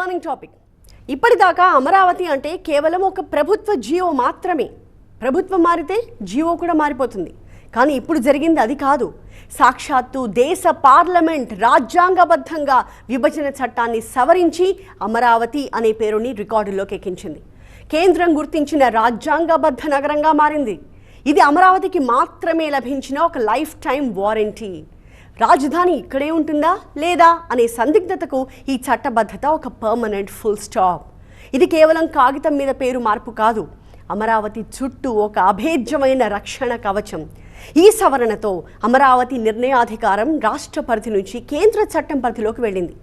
Burning topic. ఇప్పటిదాకా అమరావతి అంటే కేవలం ఒక ప్రభుత్వ జీవో మాత్రమే. ప్రభుత్వం మారితే జీవో కూడా మారిపోతుంది. కానీ ఇప్పుడు జరిగింది అది కాదు. సాక్షాత్తు దేశ పార్లమెంట్ రాజ్యాంగబద్ధంగా విభజన చట్టాన్ని సవరించి అమరావతి అనే పేరుని రికార్డులోకి ఎక్కించింది. కేంద్రం గుర్తించిన రాజ్యాంగబద్ధ నగరంగా మారింది. ఇది అమరావతికి మాత్రమే లభించిన ఒక లైఫ్ టైం వారంటీ. రాజధాని ఇక్కడే ఉంటుందా లేదా అనే సందిగ్ధతకు ఈ చట్టబద్ధత ఒక పర్మనెంట్ ఫుల్ స్టాప్. ఇది కేవలం కాగితం మీద పేరు మార్పు కాదు, అమరావతి చుట్టూ ఒక అభేద్యమైన రక్షణ కవచం. ఈ సవరణతో అమరావతి నిర్ణయాధికారం రాష్ట్ర పరిధి నుంచి కేంద్ర చట్టం పరిధిలోకి వెళ్ళింది.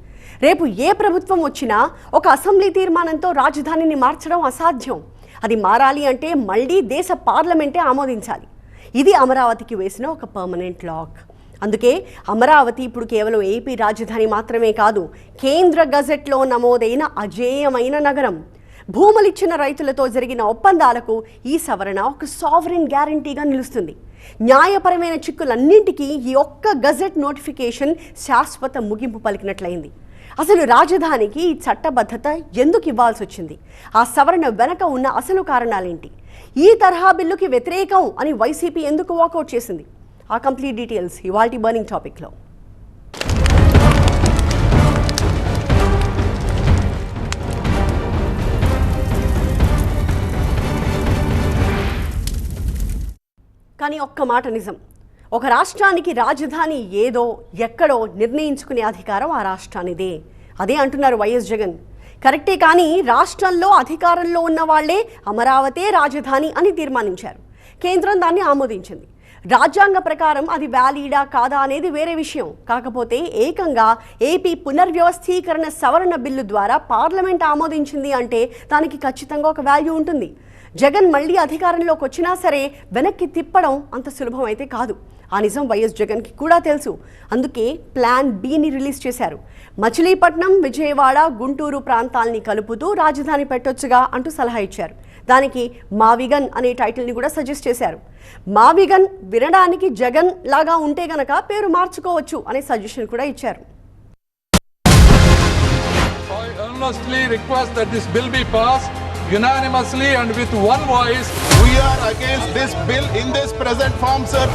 రేపు ఏ ప్రభుత్వం వచ్చినా ఒక అసెంబ్లీ తీర్మానంతో రాజధానిని మార్చడం అసాధ్యం. అది మారాలి అంటే మళ్ళీ దేశ పార్లమెంటే ఆమోదించాలి. ఇది అమరావతికి వేసిన ఒక పర్మనెంట్ లాక్. అందుకే అమరావతి ఇప్పుడు కేవలం ఏపీ రాజధాని మాత్రమే కాదు, కేంద్ర గజెట్లో నమోదైన అజేయమైన నగరం. భూములిచ్చిన రైతులతో జరిగిన ఒప్పందాలకు ఈ సవరణ ఒక సావరెన్ గ్యారంటీగా నిలుస్తుంది. న్యాయపరమైన చిక్కులన్నింటికీ ఈ ఒక్క గజెట్ నోటిఫికేషన్ శాశ్వత ముగింపు పలికినట్లయింది. అసలు రాజధానికి ఈ చట్టబద్ధత ఎందుకు ఇవ్వాల్సి వచ్చింది? ఆ సవరణ వెనక ఉన్న అసలు కారణాలేంటి? ఈ తరహా బిల్లుకి వ్యతిరేకం అని వైసీపీ ఎందుకు వాకౌట్ చేసింది? ఆ కంప్లీట్ డీటెయిల్స్ ఇవాల్టి బర్నింగ్ టాపిక్లో. కానీ ఒక్క మాట నిజం, ఒక రాష్ట్రానికి రాజధాని ఏదో ఎక్కడో నిర్ణయించుకునే అధికారం ఆ రాష్ట్రానిదే. అదే అంటున్నారు వైఎస్ జగన్. కరెక్టే, కానీ రాష్ట్రంలో అధికారంలో ఉన్న వాళ్లే అమరావతే రాజధాని అని తీర్మానించారు. కేంద్రం దాన్ని ఆమోదించింది. రాజ్యాంగ ప్రకారం అది వ్యాలిడా కాదా అనేది వేరే విషయం. కాకపోతే ఏకంగా ఏపీ పునర్వ్యవస్థీకరణ సవరణ బిల్లు ద్వారా పార్లమెంట్ ఆమోదించింది అంటే దానికి ఖచ్చితంగా ఒక వాల్యూ ఉంటుంది. జగన్ మళ్ళీ అధికారంలోకి వచ్చినా సరే వెనక్కి తిప్పడం అంత సులభం అయితే కాదు. ఆ నిజం వైఎస్ జగన్కి కూడా తెలుసు. అందుకే ప్లాన్ బిని రిలీజ్ చేశారు. మచిలీపట్నం, విజయవాడ, గుంటూరు ప్రాంతాల్ని కలుపుతూ రాజధాని పెట్టొచ్చుగా అంటూ సలహా ఇచ్చారు. దానికి మావిగన్ అనే టైటిల్ని కూడా సజెస్ట్ చేశారు. మావిగన్ వినడానికి జగన్ లాగా ఉంటే గనక పేరు మార్చుకోవచ్చు అనే సజెషన్ కూడా ఇచ్చారు. Unanimously and with one voice, we are against this bill in this present form, sir.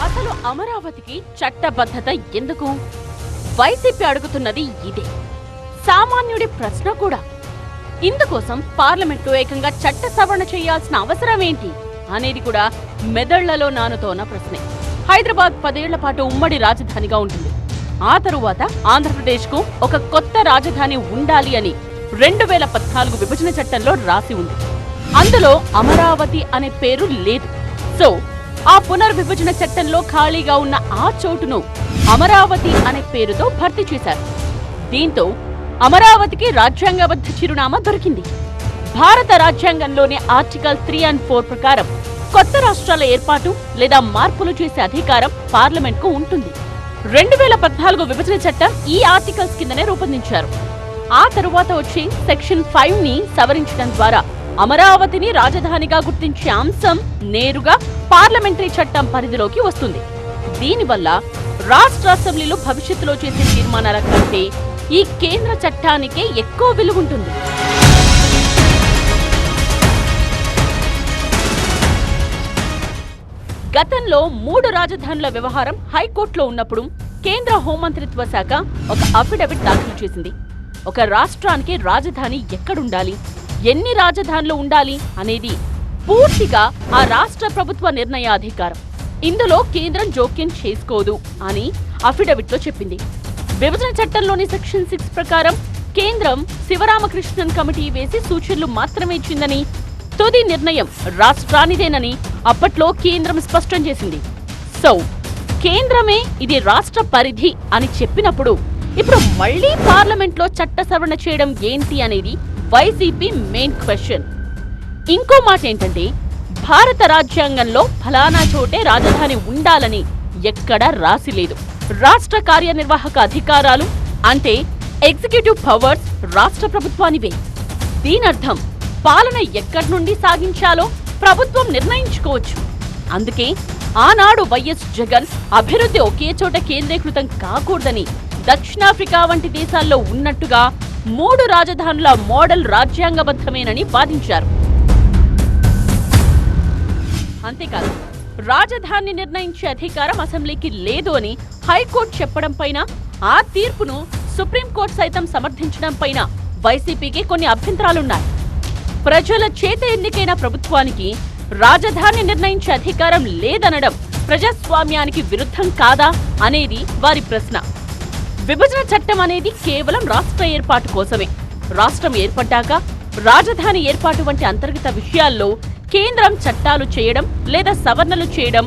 అసలు అమరావతికి చట్టబద్ధత ఎందుకు? వైసీపీ అడుగుతున్నది ఇదే. సామాన్యుడి ప్రశ్న కూడా. ఇందుకోసం పార్లమెంట్లో ఏకంగా చట్ట సవరణ చేయాల్సిన అవసరం ఏంటి అనేది కూడా మెదళ్లలో నానుతోన్న ప్రశ్నే. హైదరాబాద్ 10 ఏళ్ల పాటు ఉమ్మడి రాజధానిగా ఉంటుంది. ఆ తరువాత ఆంధ్రప్రదేశ్కు ఒక కొత్త రాజధాని ఉండాలి అని 2014 విభజన చట్టంలో రాసి ఉంది. అందులో అమరావతి అనే పేరు లేదు. సో ఆ పునర్విభజన చట్టంలో ఖాళీగా ఉన్న ఆ చోటును అమరావతి అనే పేరుతో భర్తీ చేశారు. దీంతో అమరావతికి రాజ్యాంగబద్ధ చిరునామా దొరికింది. భారత రాజ్యాంగంలోని ఆర్టికల్ 3 and 4 ప్రకారం కొత్త రాష్ట్రాల ఏర్పాటు లేదా మార్పులు చేసే అధికారం పార్లమెంట్కు ఉంటుంది. 2014 విభజన చట్టం ఈ ఆర్టికల్స్ కిందనే రూపొందించారు. ఆ తరువాత వచ్చి సెక్షన్ 5 ని సవరించడం ద్వారా అమరావతిని రాజధానిగా గుర్తించే అంశం నేరుగా పార్లమెంటరీ చట్టం పరిధిలోకి వస్తుంది. దీనివల్ల రాష్ట్ర అసెంబ్లీలు భవిష్యత్తులో చేసే తీర్మానాల కంటే ఈ కేంద్ర చట్టానికే ఎక్కువ విలువ ఉంటుంది. గతంలో 3 రాజధానుల వ్యవహారం హైకోర్టులో ఉన్నప్పుడు కేంద్ర హోంమంత్రిత్వ శాఖ ఒక అఫిడవిట్ దాఖలు చేసింది. ఒక రాష్ట్రానికి రాజధాని ఎక్కడుండాలి, ఎన్ని రాజధానులు ఉండాలి అనేది పూర్తిగా ఆ రాష్ట్ర ప్రభుత్వ నిర్ణయాధికారం. ఇందులో కేంద్రం జోక్యం చేసుకోదు అని అఫిడవిట్లో చెప్పింది. విభజన చట్టంలోని సెక్షన్ 6 ప్రకారం కేంద్రం శివరామకృష్ణన్ కమిటీ వేసి సూచనలు మాత్రమే ఇచ్చిందని, తుది నిర్ణయం రాష్ట్రానిదేనని అప్పట్లో కేంద్రం స్పష్టం చేసింది. సో కేంద్రమే ఇది రాష్ట్ర పరిధి అని చెప్పినప్పుడు ఇప్పుడు మళ్లీ పార్లమెంట్లో చట్ట సవరణ చేయడం ఏంటి అనేది వైసీపీ మెయిన్ క్వశ్చన్. ఇంకో మాట ఏంటంటే, భారత రాజ్యాంగంలో ఫలానా చోటే రాజధాని ఉండాలని ఎక్కడా రాసిలేదు. రాష్ట్ర కార్యనిర్వాహక అధికారాలు అంటే ఎగ్జిక్యూటివ్ పవర్స్ రాష్ట్ర ప్రభుత్వానివే. దీనర్థం పాలన ఎక్కడి నుండి సాగించాలో ప్రభుత్వం నిర్ణయించుకోవచ్చు. అందుకే ఆనాడు వైఎస్ జగన్ అభివృద్ధి ఒకే చోట కేంద్రీకృతం కాకూడదని దక్షిణాఫ్రికా వంటి దేశాల్లో ఉన్నట్టుగా 3 రాజధానుల మోడల్ రాజ్యాంగబద్ధమేనని వాదించారు. అంతేకాదు రాజధాని నిర్ణయించే అధికారం అసెంబ్లీకి లేదు అని హైకోర్టు చెప్పడం పైన, ఆ తీర్పును సుప్రీంకోర్టు సైతం సమర్థించడం పైన వైసీపీకి కొన్ని అభ్యంతరాలున్నాయి. ప్రజల చేత ఎన్నికైన ప్రభుత్వానికి రాజధాని నిర్ణయించే అధికారం లేదనడం ప్రజాస్వామ్యానికి విరుద్ధం కాదా అనేది వారి ప్రశ్న. విభజన చట్టం అనేది కేవలం రాష్ట్ర ఏర్పాటు కోసమే. రాష్ట్రం ఏర్పడ్డాక రాజధాని ఏర్పాటు వంటి అంతర్గత విషయాల్లో కేంద్రం చట్టాలు చేయడం లేదా సవరణలు చేయడం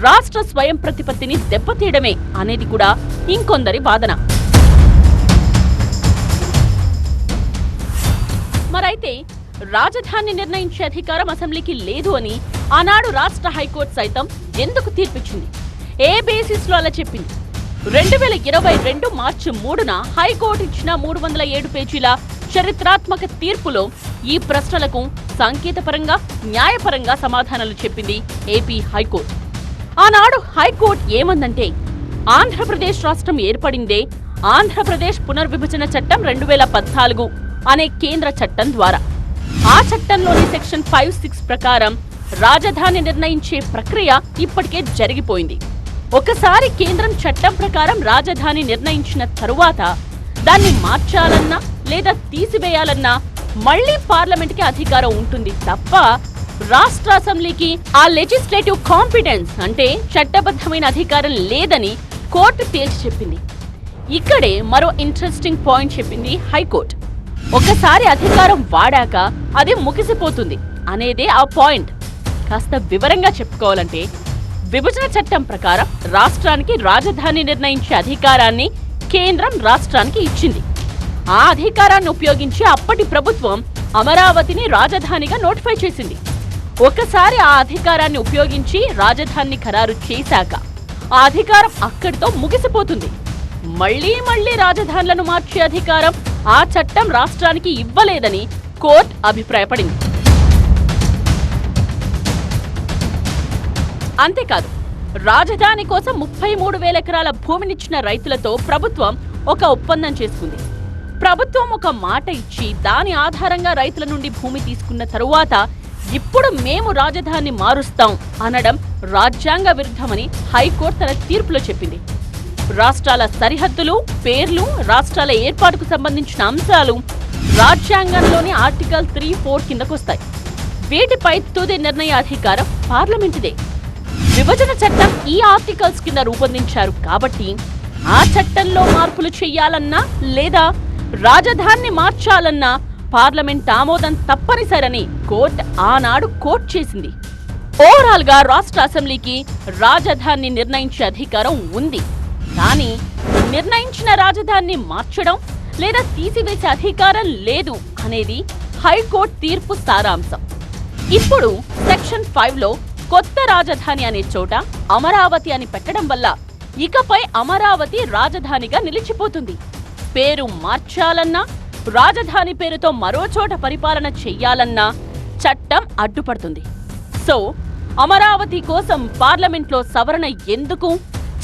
రాష్ట్ర స్వయం ప్రతిపత్తిని దెబ్బతీయడమే అనేది కూడా ఇంకొందరి వాదన. మరైతే రాజధాని నిర్ణయించే అధికారం అసెంబ్లీకి లేదు అని ఆనాడు రాష్ట్ర హైకోర్టు సైతం ఎందుకు తీర్పిచ్చింది? ఏ బేసిస్ లో అలా చెప్పింది? 2022 మార్చి 3న హైకోర్టు ఇచ్చిన 307 పేజీల చరిత్రాత్మక తీర్పులో ఈ ప్రశ్నలకు సంకేతపరంగా, న్యాయపరంగా సమాధానాలు చెప్పింది ఏపీ హైకోర్టు. ఆనాడు హైకోర్టు ఏమందంటే, ఆంధ్రప్రదేశ్ రాష్ట్రం ఏర్పడిందే ఆంధ్రప్రదేశ్ పునర్విభజన చట్టం 2014 అనే కేంద్ర చట్టం ద్వారా. ఆ చట్టంలోని సెక్షన్ 5(6) ప్రకారం రాజధాని నిర్ణయించే ప్రక్రియ ఇప్పటికే జరిగిపోయింది. ఒకసారి కేంద్రం చట్టం ప్రకారం రాజధాని నిర్ణయించిన తరువాత దాన్ని మార్చాలన్నా లేదా తీసివేయాలన్నా మళ్లీ పార్లమెంట్కి అధికారం ఉంటుంది తప్ప రాష్ట్ర అసెంబ్లీకి ఆ లెజిస్లేటివ్ కాంపిటెన్స్ అంటే చట్టబద్ధమైన అధికారం లేదని కోర్టు తేల్చి చెప్పింది. ఇక్కడే మరో ఇంట్రెస్టింగ్ పాయింట్ చెప్పింది హైకోర్టు. ఒకసారి అధికారం వాడాక అది ముగిసిపోతుంది అనేదే ఆ పాయింట్. కాస్త వివరంగా చెప్పుకోవాలంటే, విభజన చట్టం ప్రకారం రాష్ట్రానికి రాజధాని నిర్ణయించే అధికారాన్ని కేంద్రం రాష్ట్రానికి ఇచ్చింది. ఆ అధికారాన్ని ఉపయోగించి అప్పటి ప్రభుత్వం అమరావతిని రాజధానిగా నోటిఫై చేసింది. ఒకసారి ఆ అధికారాన్ని ఉపయోగించి రాజధానిని ఖరారు చేశాక ఆ అధికారం అక్కడితో ముగిసిపోతుంది. మళ్లీ రాజధానులను మార్చే అధికారం ఆ చట్టం రాష్ట్రానికి ఇవ్వలేదని కోర్టు అభిప్రాయపడింది. అంతేకాదు, రాజధాని కోసం 33,000 ఎకరాల భూమినిచ్చిన రైతులతో ప్రభుత్వం ఒక ఒప్పందం చేసుకుంది. ప్రభుత్వం ఒక మాట ఇచ్చి దాని ఆధారంగా రైతుల నుండి భూమి తీసుకున్న తరువాత ఇప్పుడు మేము రాజధాని మారుస్తాం అనడం రాజ్యాంగ విరుద్ధమని హైకోర్టు తన తీర్పులో చెప్పింది. రాష్ట్రాల సరిహద్దులు, పేర్లు, రాష్ట్రాల ఏర్పాటుకు సంబంధించిన అంశాలు రాజ్యాంగంలోని ఆర్టికల్ 3(4) కిందకొస్తాయి. వీటిపై తుది నిర్ణయాధికారం పార్లమెంటుదే. విభజన చట్టం ఈ ఆర్టికల్స్ కింద రూపొందించారు కాబట్టి ఆ చట్టంలో మార్పులు చెయ్యాలన్నా లేదా రాజధానిని మార్చాలన్నా పార్లమెంట్ ఆమోదం తప్పనిసరని కోర్టు ఆనాడు కోర్టు చేసింది. ఓవరాల్ గా రాష్ట్ర అసెంబ్లీకి రాజధానిని నిర్ణయించే అధికారం ఉంది. కానీ నిర్ణయించిన రాజధానిని మార్చడం లేదా తీసివేసే అధికారం లేదు అనేది హైకోర్టు తీర్పు సారాంశం. ఇప్పుడు సెక్షన్ 5లో కొత్త రాజధాని అనే చోట అమరావతి అని పెట్టడం వల్ల ఇకపై అమరావతి రాజధానిగా నిలిచిపోతుంది. పేరు మార్చాలన్నా, రాజధాని పేరుతో మరో చోట పరిపాలన చెయ్యాలన్నా చట్టం అడ్డుపడుతుంది. సో అమరావతి కోసం పార్లమెంట్లో సవరణ ఎందుకు,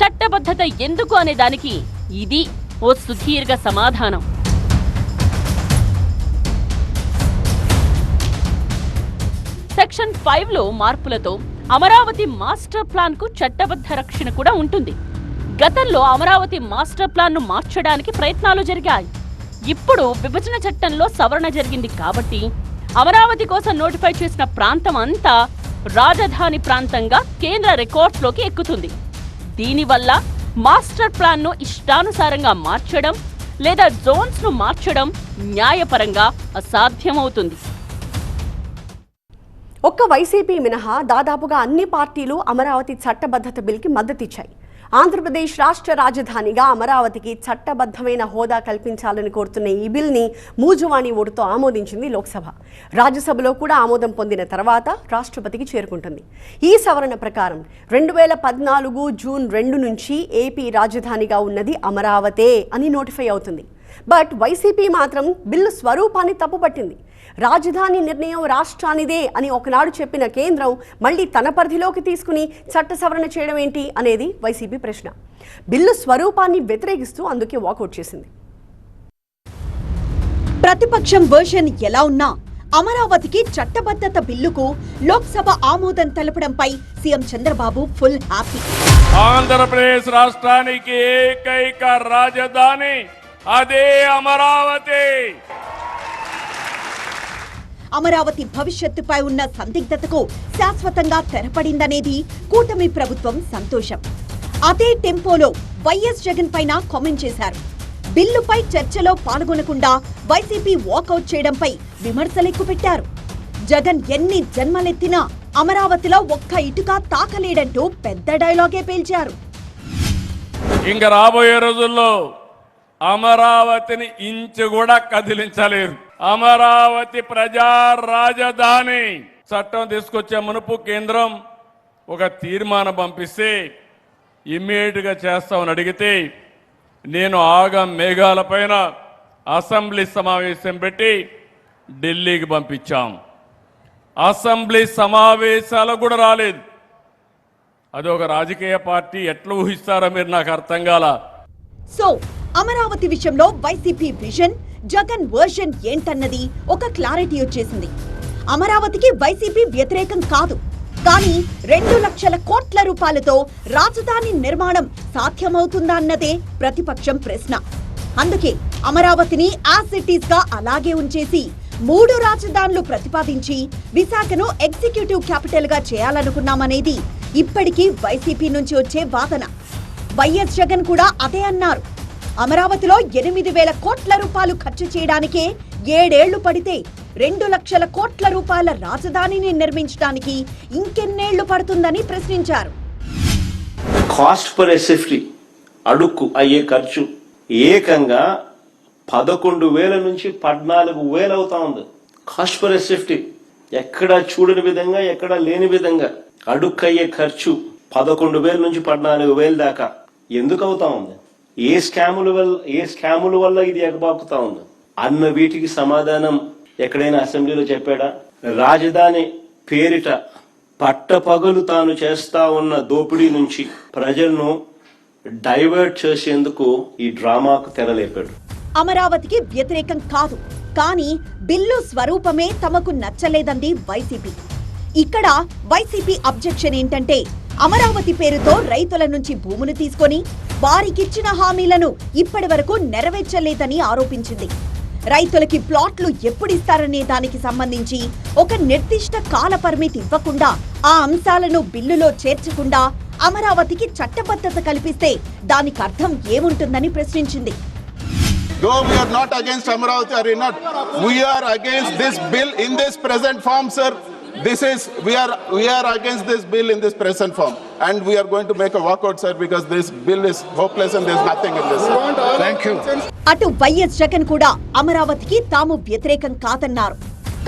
చట్టబద్ధత ఎందుకు అనే దానికి ఇది ఓ సుదీర్ఘ సమాధానం. సెక్షన్ 5లో మార్పులతో అమరావతి మాస్టర్ ప్లాన్ కు చట్టబద్ధ రక్షణ కూడా ఉంటుంది. గతంలో అమరావతి మాస్టర్ ప్లాన్ ను మార్చడానికి ప్రయత్నాలు జరిగాయి. ఇప్పుడు విభజన చట్టంలో సవరణ జరిగింది కాబట్టి అమరావతి కోసం నోటిఫై చేసిన ప్రాంతం అంతా రాజధాని ప్రాంతంగా కేంద్ర రికార్డ్స్ లోకి ఎక్కుతుంది. దీనివల్ల మాస్టర్ ప్లాన్ ను ఇష్టానుసారంగా మార్చడం లేదా జోన్స్ ను మార్చడం న్యాయపరంగా అసాధ్యమవుతుంది. ఒక్క వైసీపీ మినహా దాదాపుగా అన్ని పార్టీలు అమరావతి చట్టబద్ధత బిల్కి మద్దతిచ్చాయి. ఆంధ్రప్రదేశ్ రాష్ట్ర రాజధానిగా అమరావతికి చట్టబద్ధమైన హోదా కల్పించాలని కోరుతున్న ఈ బిల్ని మూజువాణి ఓటుతో ఆమోదించింది లోక్సభ. రాజ్యసభలో కూడా ఆమోదం పొందిన తర్వాత రాష్ట్రపతికి చేరుకుంటుంది. ఈ సవరణ ప్రకారం 2014 జూన్ 2 నుంచి ఏపీ రాజధానిగా ఉన్నది అమరావతే అని నోటిఫై అవుతుంది. బట్ వైసీపీ మాత్రం బిల్లు స్వరూపాన్ని తప్పుపట్టింది. రాజధాని నిర్ణయం రాష్ట్రానిదే అని ఒకనాడు చెప్పిన కేంద్రం మళ్ళీ తన పరిధిలోకి తీసుకుని చట్ట సవరణ చేయడం ఏంటి అనేది వైసీపీ ప్రశ్న. బిల్లు స్వరూపాన్ని వ్యతిరేకిస్తూ అందుకే వాకౌట్ చేసింది. ప్రతిపక్షం వర్షన్ ఎలా ఉన్నా అమరావతికి చట్టబద్ధత బిల్లుకు లోక్సభ ఆమోదం తెలపడంపై CM Chandrababu full happy. Andhra Pradesh రాష్ట్రానికి ఏకైక రాజధాని అదే అమరావతి. అమరావతి భవిష్యత్తుపై ఉన్న సందిగ్ధతకు శాశ్వతంగా తెరపడిందనేది కూటమి ప్రభుత్వం సంతోషం. అదే టెంపోలో వైఎస్ జగన్ పైన కామెంట్ చేశారు. బిల్లుపై చర్చలో పాల్గొనకుండా వైసీపీ వాకౌట్ చేయడంపై విమర్శలెక్కుపెట్టారు. జగన్ ఎన్ని జన్మలెత్తినా అమరావతిలో ఒక్క ఇటుక తాకలేడంటూ పెద్ద డైలాగే పేల్చారు. ఇంక రాబోయే రోజుల్లో అమరావతిని ఇంచు కూడా కదిలించలేరు. అమరావతి ప్రజా రాజధాని చట్టం తీసుకొచ్చే మునుపు కేంద్రం ఒక తీర్మానం పంపిస్తే ఇమ్మీడియట్ గా చేస్తామని అడిగితే నేను మేఘాల పైన అసెంబ్లీ సమావేశం పెట్టి ఢిల్లీకి పంపించాం. అసెంబ్లీ సమావేశాలు కూడా రాలేదు. అది ఒక రాజకీయ పార్టీ ఎట్లా ఊహిస్తారో మీరు నాకు అర్థం కాల. సో అమరావతి విషయంలో వైసీపీ విజన్, జగన్ వర్షన్ ఏంటన్నది ఒక క్లారిటీ వచ్చేసింది. అమరావతికి వైసీపీ వ్యతిరేకం కాదు, కానీ 2 లక్షల కోట్ల రూపాయలతో రాజధాని నిర్మాణం సాధ్యమవుతుందా అన్నదే ప్రతిపక్షం ప్రశ్న. అందుకే అమరావతిని యాజ్ ఇట్ ఈస్ గా అలాగే ఉంచేసి 3 రాజధానులు ప్రతిపాదించి విశాఖను ఎగ్జిక్యూటివ్ క్యాపిటల్ గా చేయాలనుకున్నామనేది ఇప్పటికీ వైసీపీ నుంచి వచ్చే వాదన. వైఎస్ జగన్ కూడా అదే అన్నారు. అమరావతిలో 8,000 కోట్ల రూపాయలు ఖర్చు చేయడానికే 7 ఏళ్లు పడితే 2 లక్షల కోట్ల రూపాయల రాజధానిని నిర్మించడానికి ఇంకెన్నేళ్లు పడుతుందని ప్రశ్నించారు. కాస్ట్ పర్ ఎస్ఎఫ్టీ అడుక్కు అయ్యే ఖర్చు ఏకంగా 11,000 నుంచి 14,000 అవుతా ఉంది. కాస్ట్ పర్ ఎస్ఎఫ్టీ ఎక్కడ చూడని విధంగా, ఎక్కడ లేని విధంగా అడుక్కు అయ్యే ఖర్చు 11,000 నుంచి 14,000 దాకా ఎందుకు అవుతా ఉంది? ఏ స్కాముల వల్ల ఇది ఎగబాకుతా ఉంది అన్న వీటికి సమాధానం ఎక్కడైనా అసెంబ్లీలో చెప్పాడా? రాజధాని పేరిట పట్టపగలు తాను చేస్తా ఉన్న దోపిడీ నుంచి ప్రజలను డైవర్ట్ చేసేందుకు ఈ డ్రామాకు తెరలేపాడు. అమరావతికి వ్యతిరేకం కాదు, కానీ బిల్లు స్వరూపమే తమకు నచ్చలేదంది వైసీపీ. ఇక్కడ వైసీపీ అబ్జెక్షన్ ఏంటంటే అమరావతి పేరుతో రైతుల నుంచి భూములు తీసుకొని వారికిచ్చిన హామీలను ఇప్పటి వరకు నెరవేర్చలేదని ఆరోపించింది. రైతులకి ప్లాట్లు ఎప్పుడిస్తారనే దానికి సంబంధించి ఒక నిర్దిష్ట కాల పరిమితి ఇవ్వకుండా, ఆ అంశాలను బిల్లులో చేర్చకుండా అమరావతికి చట్టబద్ధత కల్పిస్తే దానికి అర్థం ఏముంటుందని ప్రశ్నించింది. Though we are not against Amaravati Arena, we are against this bill in this present form, sir. We are against this bill in this present form, and we are going to make a walkout, sir, because this bill is hopeless and there's nothing in this. Thank you. అటు YS Jagan కూడా అమరావతికి తాము వ్యతిరేకం కాదన్నారు.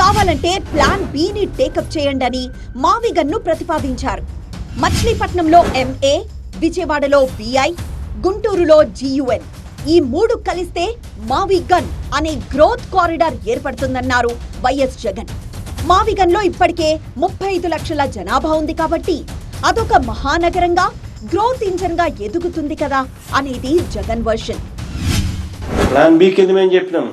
కావాలంటే plan B ని take up చేయండి అని మావిగన్ను ప్రతిపాదించారు. మచిలీపట్నంలో MA, విజయవాడలో BI, గుంటూరులో GUN ఈ 3 కలిస్తే మావిగన్ అనే గ్రోత్ కారిడార్ ఏర్పడుతుందన్నారు వైఎస్ జగన్. మావిగన్లో ఇప్పటికే 35 లక్షల జనాభా ఉంది కాబట్టి అదొక మహానగరంగా, గ్రోత్ ఇంజన్ గా ఎదుగుతుంది కదా అనేది జగన్ వర్షన్. ప్లాన్ బి కింద మేము చెప్పినాం,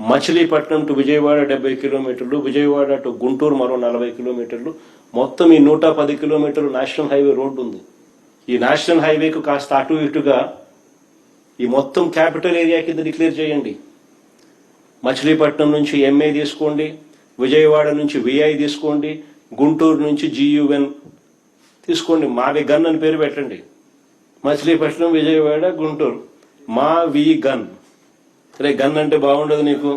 మచిలీపట్నం టు విజయవాడ 70 కిలోమీటర్లు, విజయవాడ టు గుంటూరు మరో 40 కిలోమీటర్లు, మొత్తం ఈ 110 కిలోమీటర్లు నేషనల్ హైవే రోడ్డు ఉంది. ఈ నేషనల్ హైవేకు కాస్త అటు ఇటుగా ఈ మొత్తం క్యాపిటల్ ఏరియా కింద డిక్లేర్ చేయండి. మచిలీపట్నం నుంచి MA తీసుకోండి, విజయవాడ నుంచి VI తీసుకోండి, గుంటూరు నుంచి GUN తీసుకోండి. మావిగన్ అని పేరు పెట్టండి. మచిలీపట్నం, విజయవాడ, గుంటూరు, మావిగన్. సరే, గన్ అంటే బాగుండదు నీకు,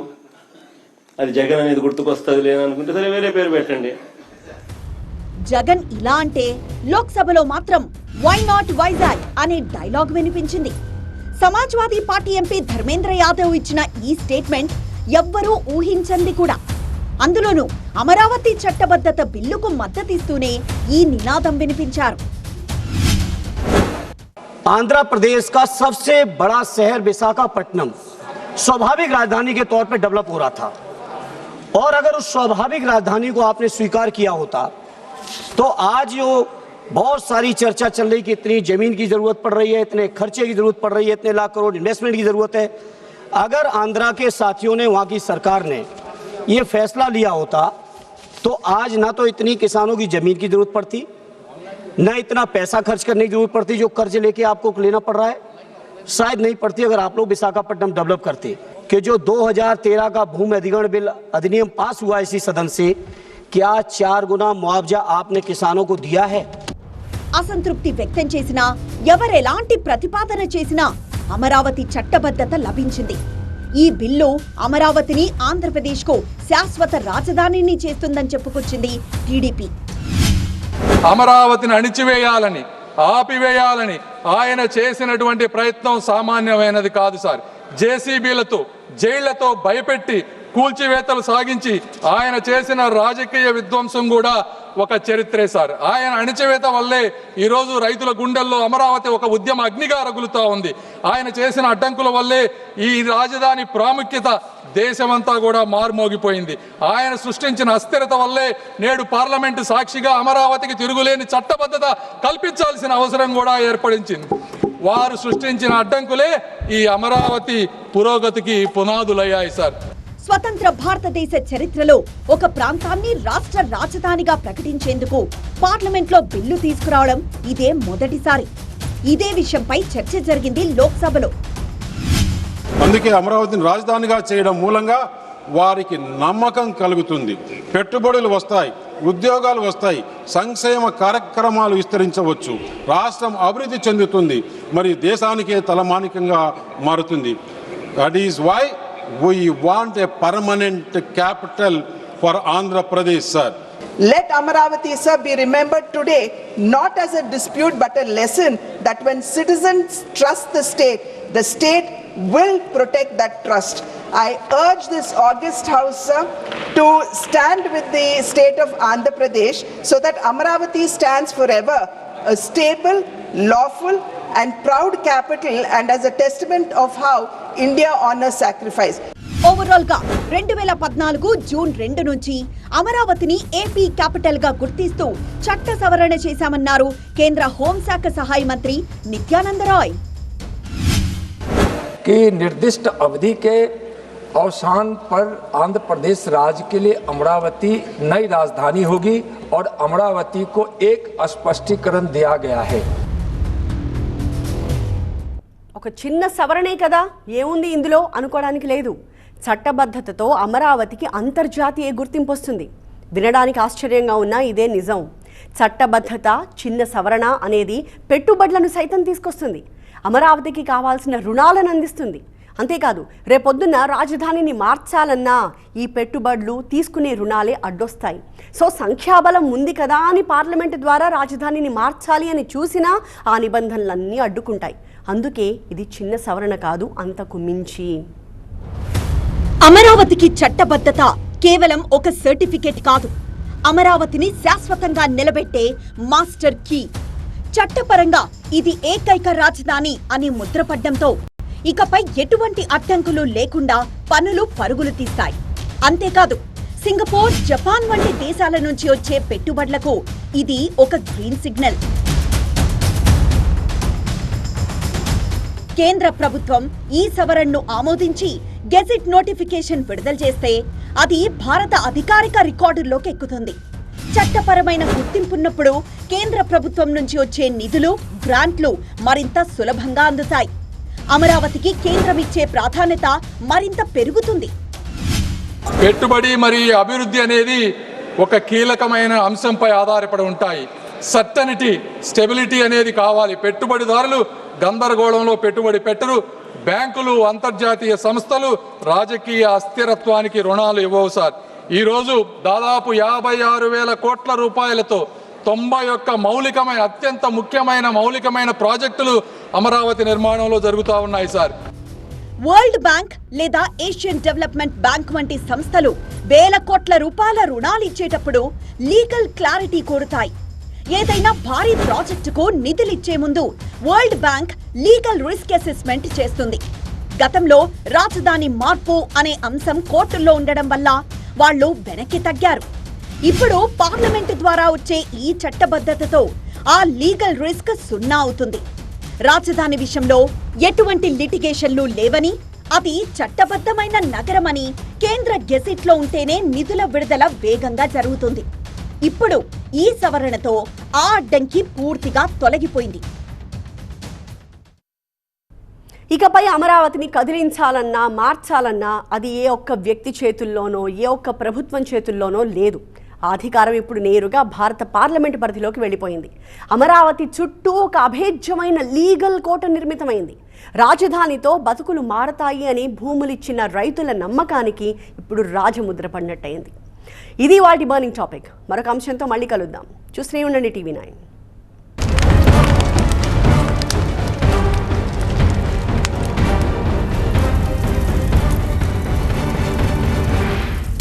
అది జగన్ అనేది గుర్తుకొస్తుంది లేదనుకుంటే సరే వేరే పేరు పెట్టండి. జగన్ ఇలా అంటే లోక్సభలో మాత్రం వై నాట్ వైజాగ్ అనే డైలాగ్ వినిపించింది. సమాజ్వాదీ పార్టీ ఎంపీ ధర్మేంద్ర యాదవ్ ఇచ్చిన ఈ స్టేట్మెంట్ ఎవ్వరూ ఊహించంది కూడా. అందులోనూ అమరావతి చట్టబద్ధత బిల్లుకు మద్దతిస్తూనే ఈ నినాదం వినిపించారు. आंध्र प्रदेश का सबसे बड़ा शहर विशाखापट्टनम स्वाभाविक राजधानी के तौर पर डेवलप हो रहा था, और अगर उस स्वाभाविक राजधानी को आपने स्वीकार किया होता तो आज जो बहुत सारी चर्चा चल रही कि इतनी जमीन की जरूरत पड़ रही है, इतने खर्चे की जरूरत पड़ रही है, इतने लाख करोड़ इन्वेस्टमेंट की जरूरत है, अगर आंध्रा के साथियों ने, वहां की सरकार ने ये फैसला लिया होता तो आज ना तो इतनी किसानों की जमीन की जरूरत पड़ती, न इतना पैसा खर्च करने की जरूरत पड़ती जो कर्ज लेके आपको लेना पड़ रहा है, शायद नहीं पड़ती अगर आप लोग विशाखापट्टनम डेवलप करते। कि जो 2013 का भूमि अधिग्रहण बिल अधिनियम पास हुआ इसी सदन से, क्या 4 गुना मुआवजा आपने किसानों को दिया है? అసంతృప్తి వ్యక్తం చేసినా, ఎవరెలాంటి ప్రతిపాదన చేసినా అమరావతి చట్టబద్ధత లభించింది. ఈ బిల్లు అమరావతిని ఆంధ్రప్రదేశ్కు శాశ్వత రాజధానిని చేస్తుందని చెప్పుకొచ్చింది టీడీపీ. అమరావతిని అణిచివేయాలని, ఆపివేయాలని ఆయన చేసినటువంటి ప్రయత్నం సామాన్యమైనది కాదు సార్. జేసీబీలతో, జైళ్లతో భయపెట్టి కూల్చివేతలు సాగించి ఆయన చేసిన రాజకీయ విధ్వంసం కూడా ఒక చరిత్రే సార్. ఆయన అణిచివేత వల్లే ఈరోజు రైతుల గుండెల్లో అమరావతి ఒక ఉద్యమ అగ్నిగా రగులుతా ఉంది. ఆయన చేసిన అడ్డంకుల వల్లే ఈ రాజధాని ప్రాముఖ్యత దేశమంతా కూడా మారుమోగిపోయింది. ఆయన సృష్టించిన అస్థిరత వల్లే నేడు పార్లమెంటు సాక్షిగా అమరావతికి తిరుగులేని చట్టబద్ధత కల్పించాల్సిన అవసరం కూడా ఏర్పడించింది. వారు సృష్టించిన అడ్డంకులే ఈ అమరావతి పురోగతికి పునాదులయ్యాయి సార్. స్వతంత్ర భారతదేశ చరిత్రలో ఒక ప్రాంతాన్ని రాష్ట్ర రాజధానిగా ప్రకటించేందుకు పార్లమెంట్లో బిల్లు తీసుకురావడం ఇదే మొదటిసారి. ఇదే విషయంపై చర్చ జరిగింది లోక్సభలో. అందుకే అమరావతిని రాజధానిగా చేయడం మూలంగా వారికి నమ్మకం కలుగుతుంది, పెట్టుబడులు వస్తాయి, ఉద్యోగాలు వస్తాయి, సంక్షేమ కార్యక్రమాలు విస్తరించవచ్చు, రాష్ట్రం అభివృద్ధి చెందుతుంది, మరి దేశానికే తలమానికంగా మారుతుంది. That is why we want a permanent capital for Andhra Pradesh, sir. Let Amaravati, sir, be remembered today not as a dispute but a lesson that when citizens trust the state will protect that trust. I urge this august house, sir, to stand with the state of Andhra Pradesh so that Amaravati stands forever a stable, lawful and proud capital and as a testament of how India honors sacrifice. Overall గా 2014 June 2 నుంచి అమరావతిని AP capital గా గుర్తిస్తూ చట్ట సవరణ చేశామన్నారు కేంద్ర హోంశాఖ సహాయ మంత్రి నిత్యానంద రాయ్. कि निर्दिष्ट अवधि के अवसान पर आंध्र प्रदेश राज्य के लिए अमरावती नई राजधानी होगी और अमरावती को एक स्पष्टीकरण दिया गया है. ఒక చిన్న సవరణే కదా, ఏముంది ఇందులో అనుకోవడానికి లేదు. చట్టబద్ధతతో అమరావతికి అంతర్జాతీయ గుర్తింపు వస్తుంది. వినడానికి ఆశ్చర్యంగా ఉన్నా ఇదే నిజం. చట్టబద్ధత, చిన్న సవరణ అనేది పెట్టుబడులను సైతం తీసుకొస్తుంది. అమరావతికి కావాల్సిన రుణాలను అందిస్తుంది. అంతేకాదు, రేపొద్దున్న రాజధానిని మార్చాలన్నా ఈ పెట్టుబడులు, తీసుకునే రుణాలే అడ్డొస్తాయి. సో సంఖ్యాబలం ఉంది కదా అని పార్లమెంటు ద్వారా రాజధానిని మార్చాలి అని చూసినా ఆ నిబంధనలన్నీ అడ్డుకుంటాయి. అందుకే ఇది చిన్న సవరణ కాదు, అంతకు మించి. అమరావతికి చట్టబద్ధత కేవలం ఒక సర్టిఫికేట్ కాదు, అమరావతిని శాశ్వతంగా నిలబెట్టే మాస్టర్ కీ. చట్టపరంగా ఇది ఏకైక రాజధాని అని ముద్రపడ్డంతో ఇకపై ఎటువంటి అడ్డంకులు లేకుండా పనులు పరుగులు తీస్తాయి. అంతేకాదు, సింగపూర్, జపాన్ వంటి దేశాల నుంచి వచ్చే పెట్టుబడులకు ఇది ఒక గ్రీన్ సిగ్నల్. కేంద్ర ప్రభుత్వం ఈ సవరణను ఆమోదించి గెజిట్ నోటిఫికేషన్ విడుదల చేస్తే అది భారత అధికారిక రికార్డుల్లోకి ఎక్కుతుంది. చట్టపరమైన గుర్తింపున్నప్పుడు కేంద్ర ప్రభుత్వం నుంచి వచ్చే నిధులు, గ్రాంట్లు మరింత సులభంగా అందుతాయి. అమరావతికి కేంద్రం ఇచ్చే ప్రాధాన్యత మరింత పెరుగుతుంది. పెట్టుబడి మరియు అభివృద్ధి అనేది ఒక కీలకమైన అంశంపై ఆధారపడి ఉంటాయి. సర్టనిటీ, స్టెబిలిటీ అనేది కావాలి. పెట్టుబడిదారులు గందరగోళంలో పెట్టుబడి పెట్టరు. బ్యాంకులు, అంతర్జాతీయ సంస్థలు రాజకీయ అస్థిరత్వానికి రుణాలు ఇవ్వవు సార్. ఈరోజు దాదాపు 56,000 కోట్ల రూపాయలతో 91 అత్యంత ముఖ్యమైన ప్రాజెక్టులు అమరావతి నిర్మాణంలో జరుగుతూ ఉన్నాయి సార్. వరల్డ్ బ్యాంక్ లేదా ఏషియన్ డెవలప్మెంట్ బ్యాంక్ వంటి సంస్థలు వేల కోట్ల రూపాయల రుణాలు ఇచ్చేటప్పుడు లీగల్ క్లారిటీ కోరుతాయి. ఏదైనా భారీ ప్రాజెక్టుకు నిధులిచ్చే ముందు world bank legal risk assessment చేస్తుంది. గతంలో రాజధాని మార్పు అనే అంశం కోర్టుల్లో ఉండడం వల్ల వాళ్ళు వెనక్కి తగ్గారు. ఇప్పుడు పార్లమెంటు ద్వారా వచ్చే ఈ చట్టబద్ధతతో ఆ లీగల్ రిస్క్ సున్నా అవుతుంది. రాజధాని విషయంలో ఎటువంటి లిటిగేషన్లు లేవని, అది చట్టబద్ధమైన నగరమని కేంద్ర గెజిట్లో ఉంటేనే నిధుల విడుదల వేగంగా జరుగుతుంది. ఇప్పుడు ఈ సవరణతో ఆ అడ్డంకి పూర్తిగా తొలగిపోయింది. ఇకపై అమరావతిని కదిలించాలన్నా మార్చాలన్నా అది ఏ ఒక్క వ్యక్తి చేతుల్లోనో ఏ ఒక్క ప్రభుత్వం చేతుల్లోనో లేదు. ఆ అధికారం ఇప్పుడు నేరుగా భారత పార్లమెంటు పరిధిలోకి వెళ్ళిపోయింది. అమరావతి చుట్టూ ఒక అభేద్యమైన లీగల్ కోట నిర్మితమైంది. రాజధానితో బతుకులు మారతాయి అని భూములిచ్చిన రైతుల నమ్మకానికి ఇప్పుడు రాజముద్ర పడినట్టయింది. ఇది వాటి బర్నింగ్ టాపిక్. మరొక అంశంతో మళ్ళీ కలుద్దాం. చూస్తూనే ఉండండి TV9.